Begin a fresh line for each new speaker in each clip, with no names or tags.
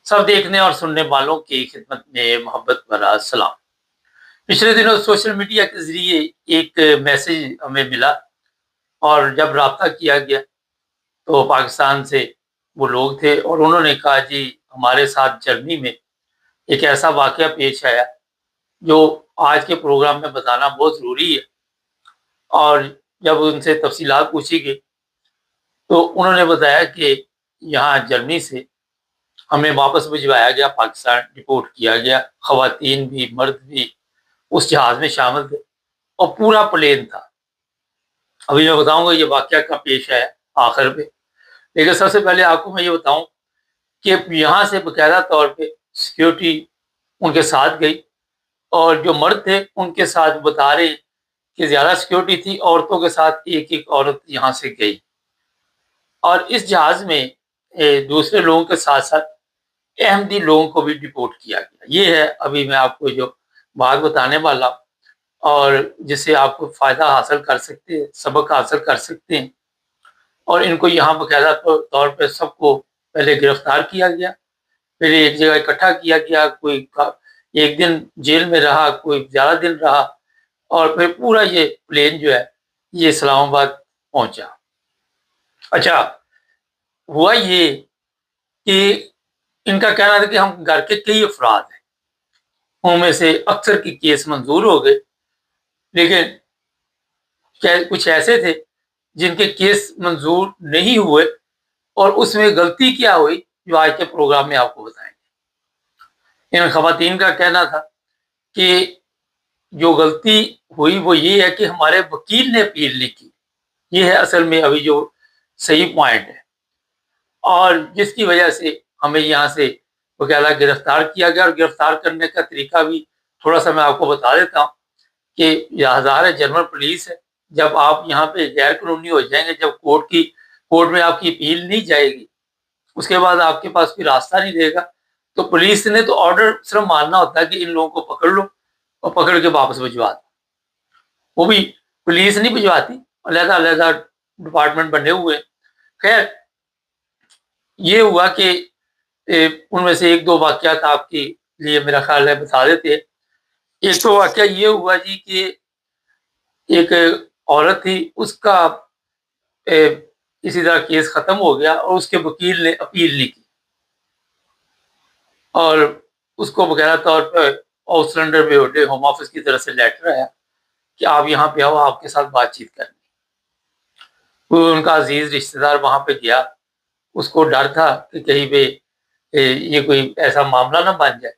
سب دیکھنے اور سننے والوں کی خدمت میں محبت بھرا سلام۔ پچھلے دنوں سوشل میڈیا کے ذریعے ایک میسج ہمیں ملا، اور جب رابطہ کیا گیا تو پاکستان سے وہ لوگ تھے، اور انہوں نے کہا جی ہمارے ساتھ جرمنی میں ایک ایسا واقعہ پیش آیا جو آج کے پروگرام میں بتانا بہت ضروری ہے۔ اور جب ان سے تفصیلات پوچھی گئی تو انہوں نے بتایا کہ یہاں جرمنی سے ہمیں واپس بھجوایا گیا، پاکستان ڈپورٹ کیا گیا، خواتین بھی مرد بھی اس جہاز میں شامل تھے، اور پورا پلین تھا۔ ابھی میں بتاؤں گا یہ واقعہ کب پیش آیا آخر پہ، لیکن سب سے پہلے آپ کو میں یہ بتاؤں کہ یہاں سے باقاعدہ طور پہ سیکیورٹی ان کے ساتھ گئی، اور جو مرد تھے ان کے ساتھ بتا رہے کہ زیادہ سیکیورٹی تھی، عورتوں کے ساتھ ایک ایک عورت یہاں سے گئی، اور اس جہاز میں دوسرے لوگوں کے ساتھ ساتھ احمدی لوگوں کو بھی ڈپورٹ کیا گیا۔ یہ ہے ابھی میں آپ کو جو بات بتانے والا ہوں، اور جس سے آپ کو فائدہ حاصل کر سکتے ہیں، سبق حاصل کر سکتے ہیں۔ اور ان کو یہاں باقاعدہ طور پہ سب کو پہلے گرفتار کیا گیا، پھر ایک جگہ اکٹھا کیا گیا، کوئی ایک دن جیل میں رہا، کوئی زیادہ دن رہا، اور پھر پورا یہ پلین جو ہے یہ اسلام آباد پہنچا۔ اچھا، ہوا یہ کہ ان کا کہنا تھا کہ ہم گھر کے کئی افراد ہیں، ان میں سے اکثر کے کیس منظور ہو گئے، لیکن کچھ ایسے تھے جن کے کیس منظور نہیں ہوئے، اور اس میں غلطی کیا ہوئی جو آج کے پروگرام میں آپ کو بتائیں گے۔ ان خواتین کا کہنا تھا کہ جو غلطی ہوئی وہ یہ ہے کہ ہمارے وکیل نے اپیل نہیں کی، یہ ہے اصل میں ابھی جو صحیح پوائنٹ ہے، اور جس کی وجہ سے ہمیں یہاں سے وکیلا گرفتار کیا گیا۔ اور گرفتار کرنے کا طریقہ بھی تھوڑا سا میں آپ کو بتا دیتا ہوں کہ یہ ہزار جرمن پولیس ہے، جب آپ یہاں پہ غیر قانونی ہو جائیں گے، جب کورٹ میں آپ کی اپیل نہیں جائے گی، اس کے بعد آپ کے پاس کوئی راستہ نہیں رہے گا، تو پولیس نے تو آرڈر صرف ماننا ہوتا ہے کہ ان لوگوں کو پکڑ لو اور پکڑ کے واپس بھجوا دو۔ وہ بھی پولیس نہیں بھجواتی، علیحدہ علیحدہ ڈپارٹمنٹ بنے ہوئے ہیں۔ خیر، یہ ہوا کہ ان میں سے ایک دو واقعات آپ کے لیے میرا خیال ہے بتا دیتے ہیں۔ ایک تو واقعہ یہ ہوا جی کہ ایک عورت تھی، اس کا اسی طرح کیس ختم ہو گیا، اور اس کے وکیل نے اپیل نہیں کی، اور اس کو باقاعدہ طور پہ ہاؤس سرنڈر پہ ہوم آفس کی طرف سے لیٹر آیا کہ آپ یہاں پہ آؤ، آپ کے ساتھ بات چیت کرنی۔ کوئی ان کا عزیز رشتہ دار وہاں پہ گیا، اس کو ڈر تھا کہ کہیں پہ یہ کوئی ایسا معاملہ نہ بن جائے۔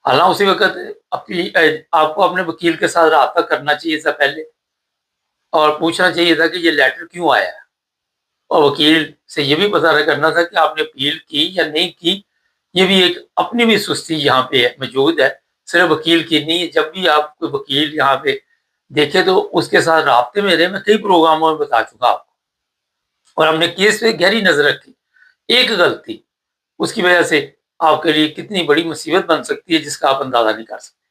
حالانکہ اسی وقت آپ کو اپنے وکیل کے ساتھ رابطہ کرنا چاہیے تھا پہلے، اور پوچھنا چاہیے تھا کہ یہ لیٹر کیوں آیا ہے، اور وکیل سے یہ بھی پتہ کرنا تھا کہ آپ نے اپیل کی یا نہیں کی۔ یہ بھی ایک اپنی بھی سستی یہاں پہ موجود ہے، صرف وکیل کی نہیں ہے۔ جب بھی آپ کوئی وکیل یہاں پہ دیکھے تو اس کے ساتھ رابطے میں رہے۔ میں کئی پروگراموں میں بتا چکا آپ کو، اور ہم نے کیس پہ گہری نظر رکھی۔ ایک غلطی اس کی وجہ سے آپ کے لیے کتنی بڑی مصیبت بن سکتی ہے جس کا آپ اندازہ نہیں کر سکتے۔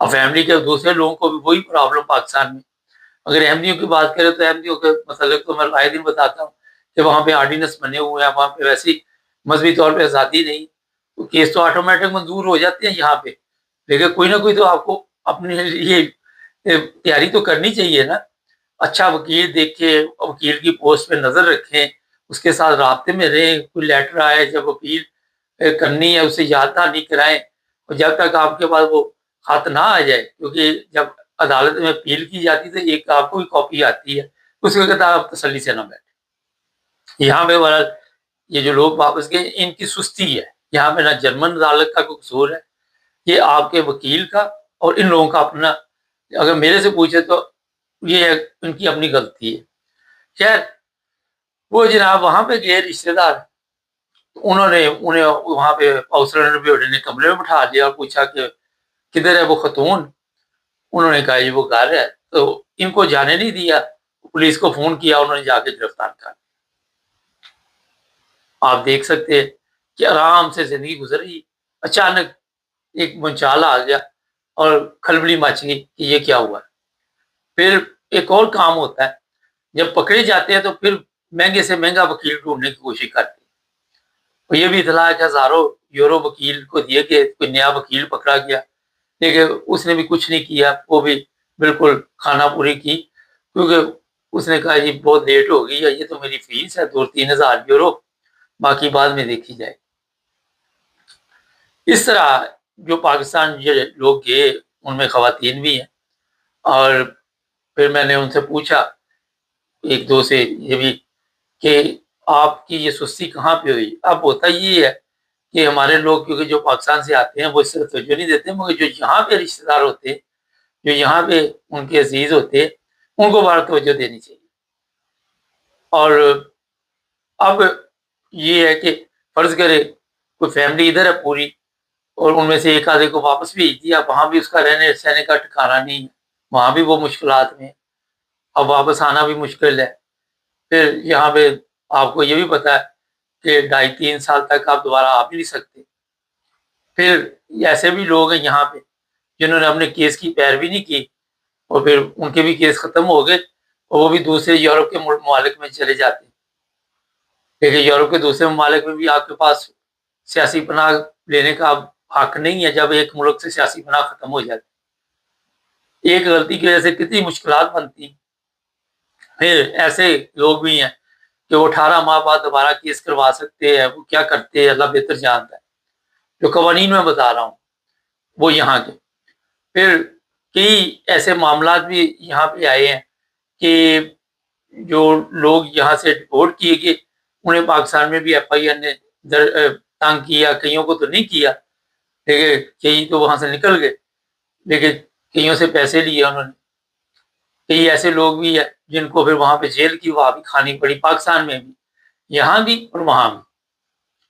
اب فیملی کے دوسرے لوگوں کو بھی وہی پرابلم پاکستان میں۔ اگر احمدیوں کی بات کریں تو احمدیوں کے متعلق تو میں آئے دن بتاتا ہوں کہ وہاں پہ آرڈیننس بنے ہوئے ہیں، وہاں پہ ویسی مذہبی طور پہ آزادی نہیں، تو کیس تو آٹومیٹک منظور ہو جاتے ہیں یہاں پہ، لیکن کوئی نہ کوئی تو آپ کو اپنے لیے تیاری تو کرنی چاہیے نا۔ اچھا وکیل دیکھیں، وکیل کی پوسٹ پہ نظر رکھیں، اس کے ساتھ رابطے میں رہیں۔ کوئی لیٹر آئے جب اپیل کرنی ہے اسے یاد دہانی کرائیں، اور جب تک آپ کے پاس وہ خط نہ آ جائے، کیونکہ جب عدالت میں اپیل کی جاتی تو ایک آپ کو بھی کاپی آتی ہے، اس وقت آپ تسلی سے نہ بیٹھیں۔ یہاں پہ یہ جو لوگ واپس گئے ان کی سستی ہے، یہاں پہ نہ جرمن عدالت کا کوئی قصور ہے، یہ آپ کے وکیل کا اور ان لوگوں کا اپنا۔ اگر میرے سے پوچھے تو یہ ان کی اپنی غلطی ہے۔ خیر، وہ جناب وہاں پہ گئے رشتے دار، انہیں وہاں پہ اوسر نے کمرے میں بٹھا لیا اور پوچھا کہ کدھر ہے وہ خاتون۔ انہوں نے کہا یہ وہ گھر ہے، تو ان کو جانے نہیں دیا، پولیس کو فون کیا، انہوں نے جا کے گرفتار کر۔ آپ دیکھ سکتے ہیں کہ آرام سے زندگی گزر رہی، اچانک ایک منچال آ گیا اور کھلبلی مچ گئی کہ یہ کیا ہوا۔ پھر ایک اور کام ہوتا ہے، جب پکڑے جاتے ہیں تو پھر مہنگے سے مہنگا وکیل ڈھونڈنے کی کوشش کرتے ہیں، اور یہ بھی اطلاع ہے کہ ہزاروں یورو وکیل کو دیے گئے، کوئی نیا وکیل پکڑا گیا، لیکن اس نے بھی کچھ نہیں کیا، وہ بھی بالکل کھانا پوری کی، کیونکہ اس نے کہا جی بہت لیٹ ہو گئی ہے، یہ تو میری فیس ہے 2-3 ہزار یورو، باقی بعد میں دیکھی جائے۔ اس طرح جو پاکستان یہ لوگ گئے ان میں خواتین بھی ہیں، اور پھر میں نے ان سے پوچھا ایک دو سے یہ بھی کہ آپ کی یہ سستی کہاں پہ ہوئی؟ اب ہوتا یہ ہے کہ ہمارے لوگ کیونکہ جو پاکستان سے آتے ہیں وہ اس سے توجہ نہیں دیتے، مگر جو یہاں پہ رشتے دار ہوتے ہیں، جو یہاں پہ ان کے عزیز ہوتے ہیں، ان کو بڑا توجہ دینی چاہیے۔ اور اب یہ ہے کہ فرض کرے کوئی فیملی ادھر ہے پوری، اور ان میں سے ایک آدھے کو واپس بھیج دیا، وہاں بھی اس کا رہنے سہنے کا ٹھکانا نہیں ہے، وہاں بھی وہ مشکلات میں، اب واپس آنا بھی مشکل ہے۔ پھر یہاں پہ آپ کو یہ بھی پتا ہے کہ 2.5-3 سال تک آپ دوبارہ آ بھی نہیں سکتے۔ پھر ایسے بھی لوگ ہیں یہاں پہ جنہوں نے اپنے کیس کی پیروی نہیں کی، اور پھر ان کے بھی کیس ختم ہو گئے، اور وہ بھی دوسرے یورپ کے ممالک میں چلے جاتے ہیں، لیکن یورپ کے دوسرے ممالک میں بھی آپ کے پاس سیاسی پناہ لینے کا حق نہیں ہے جب ایک ملک سے سیاسی پناہ ختم ہو جاتی۔ ایک غلطی کی وجہ سے کتنی مشکلات بنتی ہیں۔ پھر ایسے لوگ بھی ہیں کہ وہ 18 ماہ بعد دوبارہ کیس کروا سکتے ہیں، وہ کیا کرتے ہیں اللہ بہتر جانتا ہے، جو قوانین میں بتا رہا ہوں وہ یہاں کے۔ پھر کئی ایسے معاملات بھی یہاں پہ آئے ہیں کہ جو لوگ یہاں سے ڈپورٹ کیے گئے انہیں پاکستان میں بھی ایف آئی آر نے تنگ کیا، کئیوں کو تو نہیں کیا، لیکن کئی تو وہاں سے نکل گئے، لیکن کئیوں سے پیسے لیے انہوں نے۔ کئی ایسے لوگ بھی ہیں جن کو پھر وہاں پہ جیل کی وہاں بھی کھانی پڑی، پاکستان میں بھی، یہاں بھی اور وہاں بھی،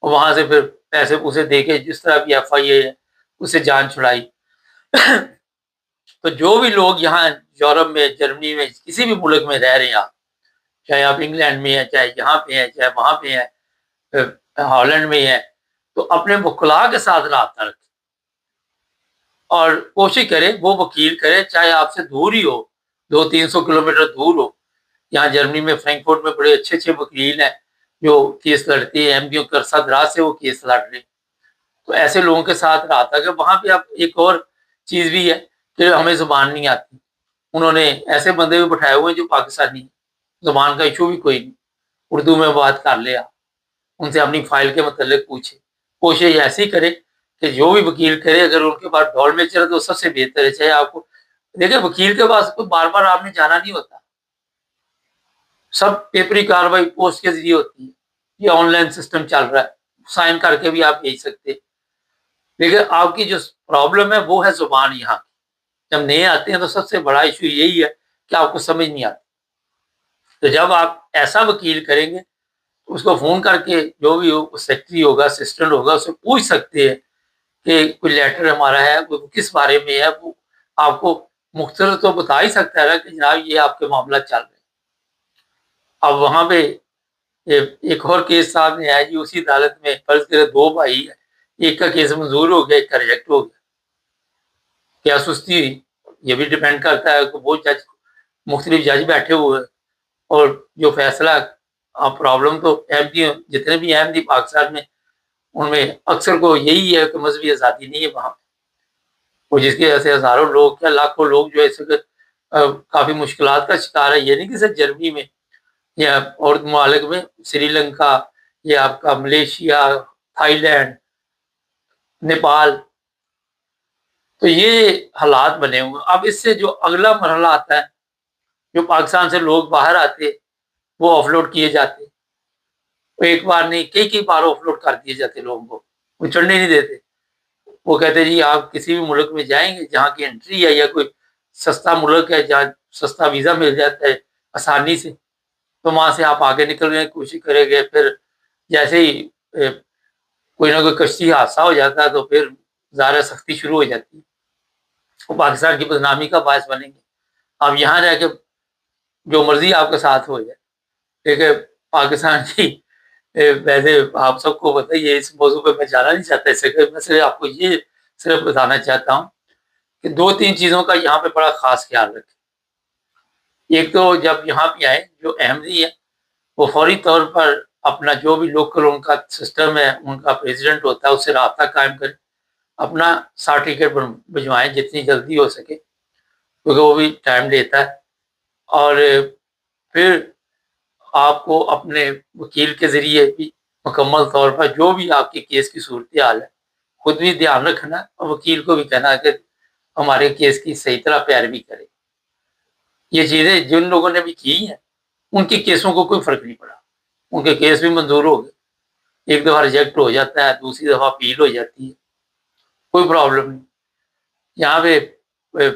اور وہاں سے پھر پیسے پوسے دے کے جس طرح بھی ایف آئی اے ہے اسے جان چھڑائی۔ تو جو بھی لوگ یہاں یورپ میں، جرمنی میں، کسی بھی ملک میں رہ رہے ہیں، آپ چاہے آپ انگلینڈ میں ہیں، چاہے یہاں پہ ہیں، چاہے وہاں پہ ہیں، ہالینڈ میں ہیں، تو اپنے وکلاء کے ساتھ رابطہ رکھیں، اور کوشش کرے وہ وکیل کرے چاہے آپ سے دور ہی ہو، 200-300 کلومیٹر دور ہو۔ یہاں جرمنی میں فرینکفرٹ میں بڑے اچھے اچھے وکیل ہیں جو کیس لڑتے ہیں، ایم ڈی او کے عرصہ دراز سے وہ کیس لڑ رہے ہیں، تو ایسے لوگوں کے ساتھ رابطہ کہ وہاں پہ اب ایک اور چیز بھی ہے کہ ہمیں زبان نہیں آتی، انہوں نے ایسے بندے بھی بٹھائے ہوئے ہیں جو پاکستانی، زبان کا ایشو بھی کوئی نہیں، اردو میں بات کر لے، آپ ان سے اپنی فائل کے متعلق پوچھے، کوشش ایسی کرے کہ جو بھی وکیل کرے اگر ان کے پاس ڈول میں چلے تو سب سے بہتر ہے۔ چاہے آپ کو دیکھیں وکیل کے پاس کوئی بار بار آپ نے جانا نہیں ہوتا، سب پیپری کاروائی پوسٹ کے ذریعے ہوتی ہے، یہ آن لائن سسٹم چل رہا ہے، سائن کر کے بھی آپ بھیج سکتے، لیکن آپ کی جو پرابلم ہے وہ ہے زبان یہاں کی۔ جب نئے آتے ہیں تو سب سے بڑا ایشو یہی ہے کہ آپ کو سمجھ نہیں آتی، تو جب آپ ایسا وکیل کریں گے اس کو فون کر کے جو بھی ہو، سیکٹری ہوگا، اسسٹنٹ ہوگا، اس سے پوچھ سکتے ہیں کہ کوئی لیٹر ہمارا ہے وہ کس بارے میں ہے، وہ آپ کو مختصر تو بتا ہی سکتا ہے کہ جناب یہ آپ کے معاملات چل رہے ہیں۔ اب وہاں پہ ایک اور کیس سامنے آیا جی، اسی عدالت میں فرض کرے 2 بھائی ہیں، ایک کا کیس منظور ہو گیا، ایک کا ریجیکٹ ہو گیا، کیا سستی ہوئی؟ یہ بھی ڈیپینڈ کرتا ہے کہ وہ جج، مختلف جج بیٹھے ہوئے ہیں، اور جو فیصلہ پرابلم تو احمدی جتنے بھی احمدی پاکستان میں ان میں اکثر کو یہی ہے کہ مذہبی آزادی نہیں ہے وہاں پہ، اور جس کی وجہ سے ہزاروں لوگ کیا لاکھوں لوگ جو ہے اس وقت کافی مشکلات کا شکار ہے۔ یہ نہیں کہ صرف جرمنی میں یا اور ممالک میں، سری لنکا، یہ آپ کا ملیشیا، تھائی لینڈ، نیپال، تو یہ حالات بنے ہوئے۔ اب اس سے جو اگلا مرحلہ آتا ہے، جو پاکستان سے لوگ باہر آتے وہ آف لوڈ کیے جاتے، ایک بار نہیں کئی بار آف لوڈ کر دیے جاتے، لوگوں کو وہ چڑھنے نہیں دیتے، وہ کہتے جی آپ کسی بھی ملک میں جائیں گے جہاں کی انٹری ہے یا کوئی سستا ملک ہے جہاں سستا ویزا مل جاتا ہے آسانی سے، تو وہاں سے آپ آگے نکلنے کی کوشش کریں گے۔ پھر جیسے ہی کوئی نہ کوئی کشتی حادثہ ہو جاتا ہے تو پھر ظاہر سختی شروع ہو جاتی ہے، وہ پاکستان کی بدنامی کا باعث بنیں گے۔ آپ یہاں رہ کے جو مرضی آپ کے ساتھ ہو جائے، لیکن پاکستان کی ویسے آپ سب کو بتائیے، اس موضوع پہ میں جانا نہیں چاہتا، اس سے میں صرف آپ کو یہ صرف بتانا چاہتا ہوں کہ 2-3 چیزوں کا یہاں پہ بڑا خاص خیال رکھیں۔ ایک تو جب یہاں پہ آئے جو احمدی ہے وہ فوری طور پر اپنا جو بھی لوکل ان کا سسٹم ہے، ان کا پریزیڈنٹ ہوتا ہے، اس سے رابطہ قائم کریں، اپنا سرٹیفکیٹ بھجوائیں جتنی جلدی ہو سکے، کیونکہ وہ بھی ٹائم لیتا ہے. اور پھر آپ کو اپنے وکیل کے ذریعے بھی مکمل طور پر جو بھی آپ کے کیس کی صورتحال ہے خود بھی دھیان رکھنا، اور وکیل کو بھی کہنا کہ ہمارے کیس کی صحیح طرح پیروی کرے. یہ چیزیں جن لوگوں نے بھی کی ہیں ان کے کیسوں کو کوئی فرق نہیں پڑا، ان کے کیس بھی منظور ہو گئے. ایک دفعہ ریجیکٹ ہو جاتا ہے، دوسری دفعہ اپیل ہو جاتی ہے، کوئی پرابلم نہیں. یہاں پہ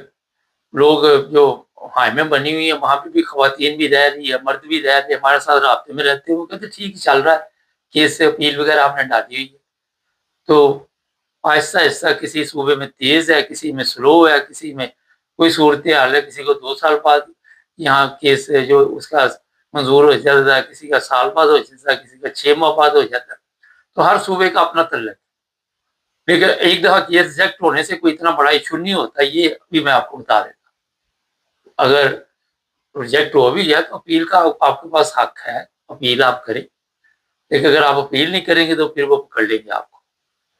لوگ جو حائمیں بنی ہوئی ہیں وہاں پہ بھی خواتین بھی رہ رہی ہے، مرد بھی رہ رہے ہیں، ہمارے ساتھ رابطے میں رہتے ہیں. وہ کہتے ٹھیک چل رہا ہے، کیس سے اپیل وغیرہ آپ نے ڈالی ہوئی ہے. تو آہستہ آہستہ کسی صوبے میں تیز ہے، کسی میں سلو ہے، کسی میں کوئی صورتحال ہے، کسی کو 2 سال بعد یہاں کیس جو اس کا منظور ہو جاتا ہے، کسی کا سال بعد ہو جاتا ہے، کسی کا 6 ماہ بعد ہو جاتا ہے. تو ہر صوبے کا اپنا طریقہ ہے. لیکن ایک دفعہ کیس ریجیکٹ ہونے سے کوئی اتنا بڑا ایشو نہیں ہوتا، یہ بھی میں آپ کو بتا دیتا. اگر ریجیکٹ ہو بھی جائے تو اپیل کا آپ کے پاس حق ہے، اپیل آپ کریں. لیکن اگر آپ اپیل نہیں کریں گے تو پھر وہ پکڑ لیں گے آپ کو.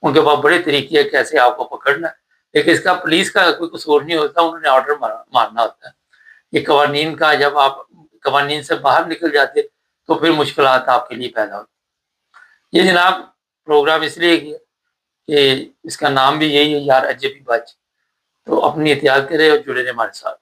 ان کے پاس بڑے طریقے ہیں کیسے آپ کو پکڑنا ہے. لیکن اس کا پولیس کا کوئی قصور نہیں ہوتا، انہوں نے آرڈر مارنا ہوتا ہے. یہ قوانین کا جب آپ قوانین سے باہر نکل جاتے تو پھر مشکلات آپ کے لیے پیدا ہوتی. یہ جناب پروگرام اس لیے کیا کہ اس کا نام بھی یہی ہے، یار اجبی بچ. تو اپنی احتیاط کرے اور جڑے رہے ہمارے ساتھ.